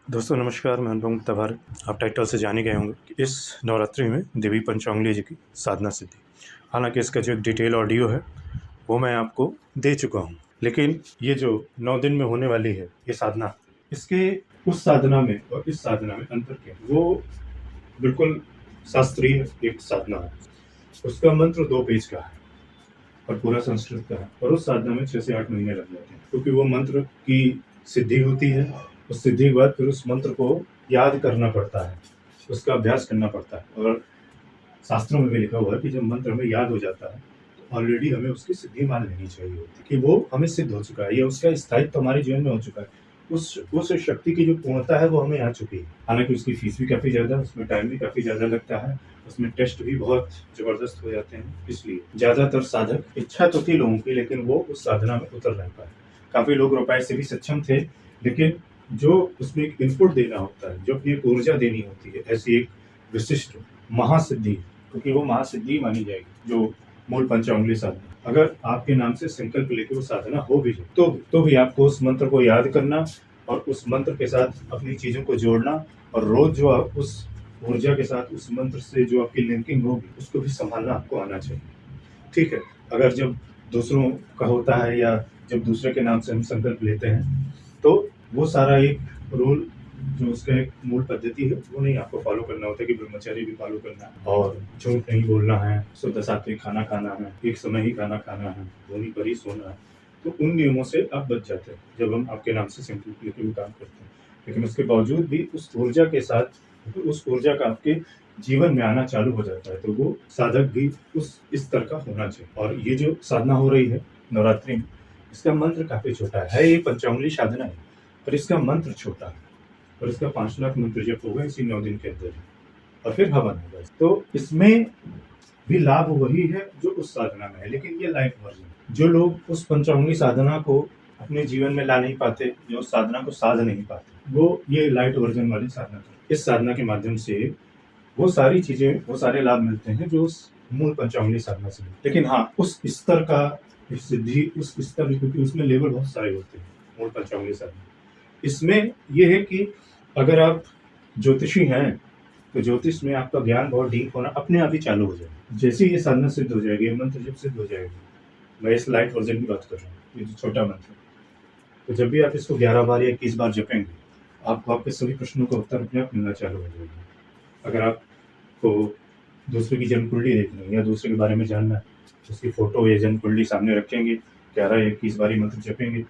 दोस्तों नमस्कार, मैं अनुपम तवार। आप टाइटल से जाने गए होंगे कि इस नवरात्रि में देवी पंचांगुली जी की साधना सिद्धि। हालांकि इसका जो एक डिटेल ऑडियो है वो मैं आपको दे चुका हूँ, लेकिन ये जो 9 दिन में होने वाली है ये साधना, इसके उस साधना में और इस साधना में अंतर क्या है? वो बिल्कुल शास्त्रीय एक साधना है। उसका मंत्र 2 पेज का है और पूरा संस्कृत का है, और उस साधना में 6 से 8 महीने लग जाते हैं, क्योंकि वो मंत्र की सिद्धि होती है। उस सिद्धि के बाद फिर उस मंत्र को याद करना पड़ता है, उसका अभ्यास करना पड़ता है। और शास्त्रों में भी लिखा हुआ है कि जब मंत्र हमें याद हो जाता है तो ऑलरेडी हमें उसकी सिद्धि मान लेनी चाहिए होती है कि वो हमें सिद्ध हो चुका है या उसका स्थायित्व हमारे जीवन में हो चुका है। उस शक्ति की जो पूर्णता है वो हमें आ चुकी है। हालांकि उसकी फीस भी काफ़ी ज़्यादा, उसमें टाइम भी काफ़ी ज़्यादा लगता है, उसमें टेस्ट भी बहुत ज़बरदस्त हो जाते हैं। इसलिए ज़्यादातर साधक, इच्छा तो थी लोगों की, लेकिन वो उस साधना में उतर नहीं पाए। काफ़ी लोग रुपए से भी सक्षम थे, लेकिन जो उसमें एक इनपुट देना होता है, जो अपनी एक ऊर्जा देनी होती है, ऐसी एक विशिष्ट महासिद्धि, क्योंकि वो महासिद्धि मानी जाएगी जो मूल पंचांगुली साधना। अगर आपके नाम से संकल्प लेके वो साधना हो भी जाए तो भी आपको उस मंत्र को याद करना और उस मंत्र के साथ अपनी चीजों को जोड़ना, और रोज जो आप उस ऊर्जा के साथ उस मंत्र से जो आपकी लिंकिंग होगी उसको भी संभालना आपको आना चाहिए। ठीक है, अगर जब दूसरों का होता है या जब दूसरे के नाम से हम संकल्प लेते हैं तो वो सारा एक रूल, जो उसका एक मूल पद्धति है, वो नहीं आपको फॉलो करना होता है कि ब्रह्मचर्य भी फॉलो करना है और झूठ नहीं बोलना है, शुद्ध सात्विक खाना खाना है, एक समय ही खाना खाना है, भूमि पर ही सोना है। तो उन नियमों से आप बच जाते हैं जब हम आपके नाम से संकल्प लेकर भी काम करते हैं। लेकिन उसके बावजूद भी उस ऊर्जा के साथ, तो उस ऊर्जा का आपके जीवन में आना चालू हो जाता है, तो वो साधक भी उस इस स्तर का होना चाहिए। और ये जो साधना हो रही है नवरात्रि में, इसका मंत्र काफी छोटा है। ये पंचांगुली साधना है पर इसका मंत्र छोटा है, और इसका 5 लाख मंत्र जप होगा इसी 9 दिन के अंदर, और फिर हवन होगा। तो इसमें भी लाभ वही है जो उस साधना में है, लेकिन ये लाइट वर्जन। जो लोग उस पंचांगुली साधना को अपने जीवन में ला नहीं पाते, जो उस साधना को साध नहीं पाते, वो ये लाइट वर्जन वाली साधना करते। इस साधना के माध्यम से वो सारी चीजें, वो सारे लाभ मिलते हैं जो उस मूल पंचांगुली साधना से मिलते हैं। लेकिन हाँ, उस स्तर का सिद्धि, उस स्तर, क्योंकि उसमें लेवल बहुत सारे होते हैं मूल पंचांगुली साधना। इसमें यह है कि अगर आप ज्योतिषी हैं तो ज्योतिष में आपका ज्ञान बहुत डीप होना अपने आप ही चालू हो जाएगा। जैसे ही ये साधना सिद्ध हो जाएगी, मंत्र जब सिद्ध हो जाएगी, मैं इस लाइट वर्जन की बात कर रहा हूँ, ये जो छोटा मंत्र, तो जब भी आप इसको 11 बार या 21 बार जपेंगे, आपको आपके सभी प्रश्नों का उत्तर अपने आप मिलना चालू हो जाएगा। अगर आपको दूसरे की जन्म कुंडली देखनी है या दूसरे के बारे में जानना है, उसकी फोटो या जन्म कुंडली सामने रखेंगे, 11 या 21 बारी मंत्र जपेंगे,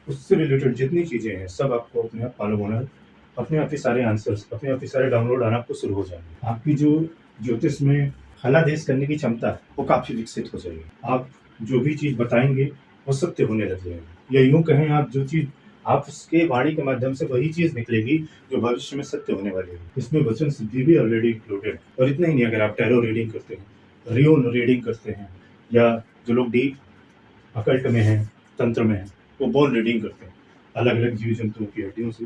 उससे रिलेटेड जितनी चीजें हैं सब आपको अपने आप मालूम होना, अपने आप ही सारे आंसर्स, अपने आप ही सारे डाउनलोड आना आपको शुरू हो जाएंगे। आपकी जो ज्योतिष में फलादेश करने की क्षमता है वो काफी विकसित हो जाएगी। आप जो भी चीज बताएंगे वो सत्य होने लग जाएगी, या यूं कहें, आप जो चीज, आप उसके वाणी के माध्यम से वही चीज निकलेगी जो भविष्य में सत्य होने वाली है। इसमें वचन सिद्धि भी ऑलरेडी इंक्लूडेड। और इतना ही नहीं, अगर आप टैरो रीडिंग करते हैं, रियोन रीडिंग करते हैं, या जो लोग डीप अकल्ट में हैं, तंत्र में हैं, वो बोन रीडिंग करते हैं, अलग अलग जीव जंतुओं की हड्डियों से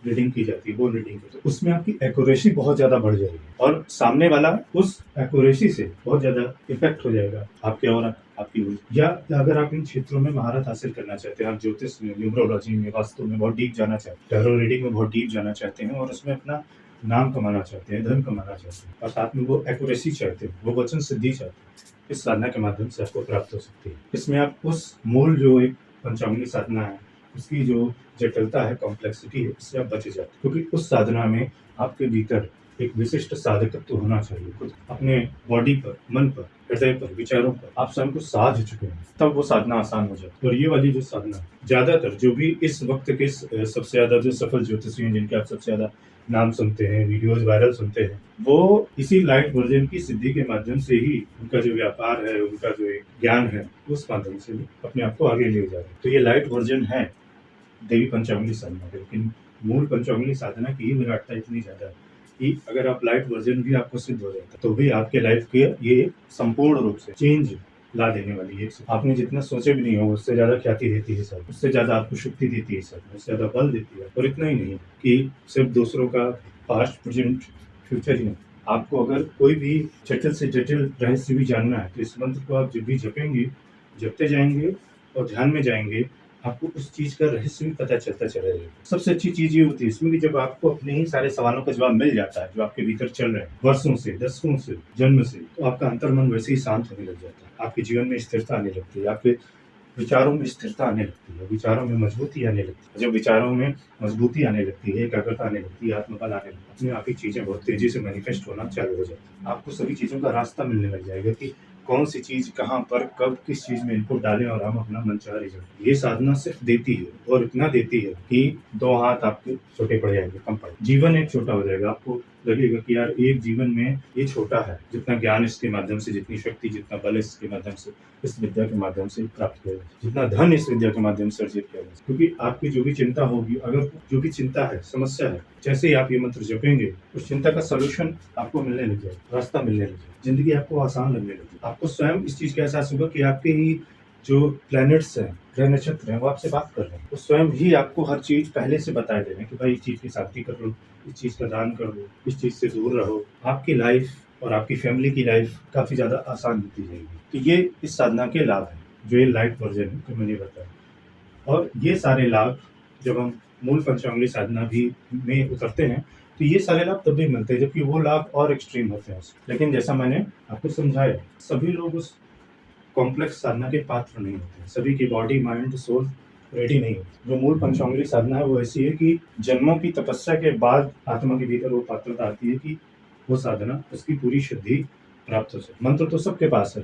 रीडिंग की जाती है, बोन रीडिंग करते हैं, उसमें आपकी एक्यूरेसी बहुत ज्यादा बढ़ जाएगी और सामने वाला उस एक्यूरेसी से बहुत ज्यादा इफेक्ट हो जाएगा आपके और आपकी। या अगर आप इन क्षेत्रों में महारत हासिल करना चाहते हैं, आप ज्योतिष में, न्यूमरोलॉजी में, वास्तु में बहुत डीप जाना चाहते हैं, टैरो रीडिंग में बहुत डीप जाना चाहते हैं, और उसमें अपना नाम कमाना चाहते हैं, धन कमाना चाहते हैं, और साथ में वो एक्यूरेसी चाहते हैं, वो वचन सिद्धि चाहते हैं, इस साधना के माध्यम से आपको प्राप्त हो सकती है। इसमें आप उस मूल जो एक पंचांगुली साधना है उसकी जो जटिलता है, कॉम्प्लेक्सिटी है, इससे आप बचे जाते हैं, क्योंकि उस साधना में आपके भीतर एक विशिष्ट साधकत्व होना चाहिए। खुद अपने बॉडी पर, मन पर, हृदय पर, विचारों पर आप स्वयं को साध चुके हैं, तब वो साधना आसान हो जाती है। और ये वाली जो साधना, ज्यादातर जो भी इस वक्त के सबसे ज्यादा जो सफल ज्योतिषी हैं, जिनके आप सबसे ज्यादा नाम सुनते हैं, वीडियोज वायरल सुनते हैं, वो इसी लाइट वर्जन की सिद्धि के माध्यम से ही उनका जो व्यापार है, उनका जो एक ज्ञान है, उस माध्यम से अपने आप को आगे ले जा रहे हैं। तो ये लाइट वर्जन है देवी पंचांगुली साधना, लेकिन मूल पंचांगुली साधना की ही विराटता इतनी ज्यादा है कि अगर आप लाइट वर्जन भी आपको सिद्ध हो जाता तो भी आपके लाइफ के ये संपूर्ण रूप से चेंज ला देने वाली है। आपने जितना सोचे भी नहीं हो उससे ज्यादा ख्याति देती है सब, उससे ज्यादा आपको शक्ति देती है सब, उससे ज्यादा बल देती है। और इतना ही नहीं कि सिर्फ दूसरों का पास्ट, प्रेजेंट, फ्यूचर ही नहीं, आपको अगर कोई भी जटिल से जटिल रहस्य भी जानना है तो इस मंत्र को आप जब भी जपेंगे, जपते जाएंगे और ध्यान में जाएंगे, आपको उस चीज़ का रहस्य भी पता चलता चला जाएगा। सबसे अच्छी चीज़ ये होती है इसमें कि जब आपको अपने ही सारे सवालों का जवाब मिल जाता है, जो आपके भीतर चल रहे हैं वर्षों से, दशकों से, जन्म से, तो आपका अंतर्मन वैसे ही शांत होने लग जाता है। आपके जीवन में स्थिरता आने लगती है, आपके विचारों में स्थिरता आने लगती है, विचारों में मजबूती आने लगती है। जब विचारों में मजबूती आने लगती है, एकाग्रता आने लगती है, आत्मबल आने लगता है, अपने आप ही चीज़ें बहुत तेज़ी से मैनिफेस्ट होना चालू हो जाती है। आपको सभी चीज़ों का रास्ता मिलने लग जाएगा कि कौन सी चीज़ कहाँ पर कब किस चीज़ में इनपुट डालें और हम अपना मनचाहा रिजल्ट। ये साधना सिर्फ देती है और इतना देती है कि 2 हाथ आपके छोटे पड़ जाएंगे, कम पड़, जीवन एक छोटा हो जाएगा। आपको लगेगा कि यार एक जीवन में ये छोटा है, जितना ज्ञान इसके माध्यम से, जितनी शक्ति, जितना बल इसके माध्यम से, इस विद्या के माध्यम से प्राप्त किया जाए, जितना धन इस विद्या के माध्यम से अर्जित किया जाए। क्योंकि आपकी जो भी चिंता होगी, अगर जो भी चिंता है, समस्या है, जैसे ही आप ये मंत्र जपेंगे उस चिंता का सोल्यूशन आपको मिलने लग जाएगा, रास्ता मिलने लग जाएगा, जिंदगी आपको आसान लगने लगेगी। आपको स्वयं इस चीज का एहसास होगा कि आपके ही जो प्लैनेट्स हैं, ग्रह नक्षत्र हैं, वो आपसे बात कर रहे हैं। वो स्वयं ही आपको हर चीज पहले से बता दे रहे हैं कि भाई इस चीज की शांति कर लो, इस चीज का दान कर लो, इस चीज से दूर रहो। आपकी लाइफ और आपकी फैमिली की लाइफ काफी ज्यादा आसान होती जाएगी। तो ये इस साधना के लाभ हैं, जो ये लाइट वर्जन है, तो मैंने बताया। और ये सारे लाभ जब हम मूल पंचांगुली साधना भी में उतरते हैं तो ये सारे लाभ तब भी मिलते हैं, जबकि वो लाभ और एक्सट्रीम होते हैं। लेकिन जैसा मैंने आपको समझाया, सभी लोग उस कॉम्प्लेक्स साधना के पात्र नहीं होते, सभी की बॉडी, माइंड, सोल रेडी नहीं होती। जो मूल पंचांगुली साधना है वो ऐसी है कि जन्मों की तपस्या के बाद आत्मा के भीतर वो पात्रता आती है कि वो साधना, उसकी पूरी सिद्धि प्राप्त हो सके। मंत्र तो सबके पास है,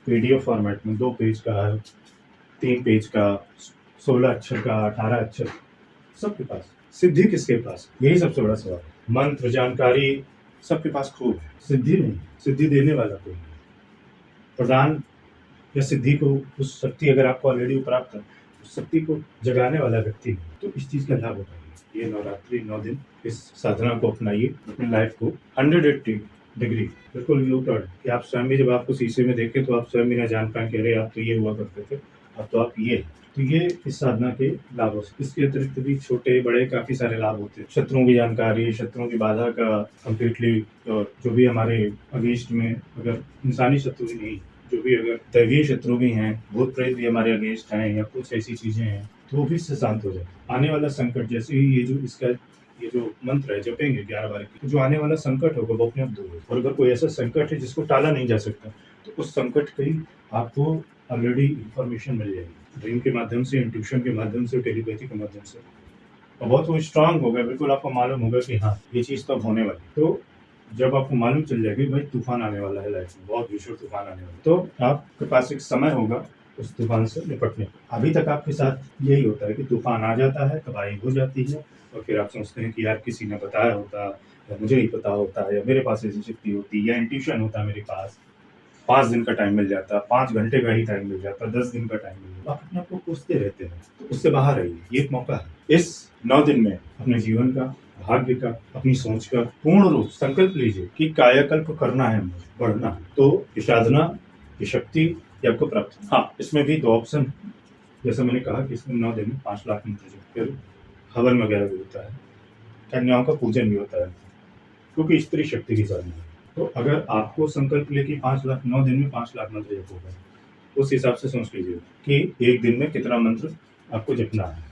पीडीएफ फॉर्मेट में 2 पेज का है, 3 पेज का, 16 अक्षर का, 18 अक्षर, सबके पास। सिद्धि किसके पास? यही सबसे बड़ा सवाल है। मंत्र जानकारी सबके पास खूब है, सिद्धि नहीं। सिद्धि देने वाला कोई नहीं। प्रदान या सिद्धि को, उस शक्ति अगर आपको ऑलरेडी प्राप्त है, उस शक्ति को जगाने वाला व्यक्ति नहीं। तो इस चीज का लाभ उठाइए। ये नवरात्रि 9 दिन इस साधना को अपनाइए, अपनी लाइफ को 180 डिग्री बिल्कुल यू टर्न, कि आप स्वयं भी जब आपको शीशे में देखें तो आप स्वयं भी ना जान पाए कि अरे आप तो ये हुआ करते थे, अब तो आप ये। तो ये इस साधना के लाभ हो। इसके अतिरिक्त भी छोटे बड़े काफी सारे लाभ होते हैं। शत्रुओं की जानकारी, शत्रुओं की बाधा का कंप्लीटली, जो भी हमारे अगेंस्ट में, अगर इंसानी शत्रु ही नहीं, जो भी अगर दैवीय शत्रु भी हैं, भूत प्रेत भी हमारे अगेंस्ट हैं, या कुछ ऐसी चीजें हैं, तो वो भी इससे शांत हो जाए। आने वाला संकट, जैसे ही ये जो इसका ये जो मंत्र है जपेंगे 11 बार की, तो जो आने वाला संकट होगा वो अपने आप दूर होगा। और अगर कोई ऐसा संकट है जिसको टाला नहीं जा सकता, तो उस संकट की आपको ऑलरेडी इंफॉर्मेशन मिल जाएगी, ड्रीम के माध्यम से, इंट्यूशन के माध्यम से, टेलीपैथी के माध्यम से। और बहुत वो स्ट्रांग होगा, बिल्कुल आपको मालूम होगा कि हाँ ये चीज़ तो होने वाली। तो जब आपको मालूम चल जाएगी भाई तूफान आने वाला है लाइफ में, बहुत भीषण तूफान आने वाला है, तो आपके पास एक समय होगा उस तूफान से निपटने। अभी तक आपके साथ यही होता है कि तूफान आ जाता है, तबाही हो जाती है, और फिर आप सोचते हैं कि यार किसी ने बताया होता, या मुझे ही पता होता, या मेरे पास ऐसी शक्ति होती, या इंट्यूशन होता मेरे पास, 5 दिन का टाइम मिल जाता, 5 घंटे का ही टाइम मिल जाता, 10 दिन का टाइम मिल जाता। आप अपने आप को कोसते रहते हैं, तो उससे बाहर आइए, ये एक मौका है। इस 9 दिन में अपने जीवन का, भाग्य का, अपनी सोच का पूर्ण रूप संकल्प लीजिए कि कायाकल्प करना है, मुझे बढ़ना है। तो ये साधना, ये शक्ति ये आपको प्राप्त है। हाँ, इसमें भी 2 ऑप्शन, जैसा मैंने कहा कि इसमें 9 दिन में 5 लाख मंत्र जप, फिर हवन वगैरह भी होता है, कन्याओं का पूजन भी होता है, क्योंकि स्त्री शक्ति की साधना है। तो अगर आपको संकल्प लेके 5 लाख 9 दिन में 5 लाख मंत्र जप होगा, उस हिसाब से सोच लीजिए कि एक दिन में कितना मंत्र आपको जपना है।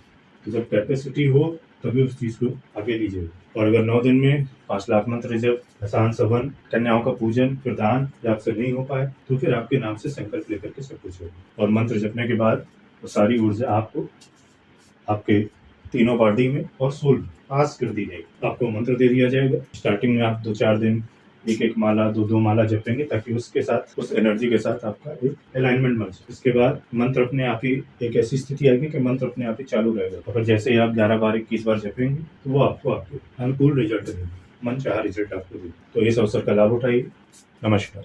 तो जब कैपेसिटी हो तभी उस चीज़ को आगे लीजिए। और अगर 9 दिन में 5 लाख मंत्र जप, आसान सवन, कन्याओं का पूजन, फिर दान, या आपसे नहीं हो पाए तो फिर आपके नाम से संकल्प लेकर के सब कुछ होगा। और मंत्र जपने के बाद वो सारी ऊर्जा आपको आपके तीनों बॉडी में और सोल में पास कर दी जाएगी। आपको मंत्र दे दिया जाएगा। स्टार्टिंग में आप 2-4 दिन एक माला, 2 माला जपेंगे, ताकि उसके साथ, उस एनर्जी के साथ आपका एक अलाइनमेंट बन सके। इसके बाद मंत्र अपने आप ही, एक ऐसी स्थिति आएगी कि मंत्र अपने आप ही चालू रहेगा। अगर जैसे ही आप 11 बार 21 बार जपेंगे तो वो आपको आपके अनुकूल रिजल्ट देगा, मन चाहा रिजल्ट आपको देगा। तो इस अवसर का लाभ उठाइए। नमस्कार।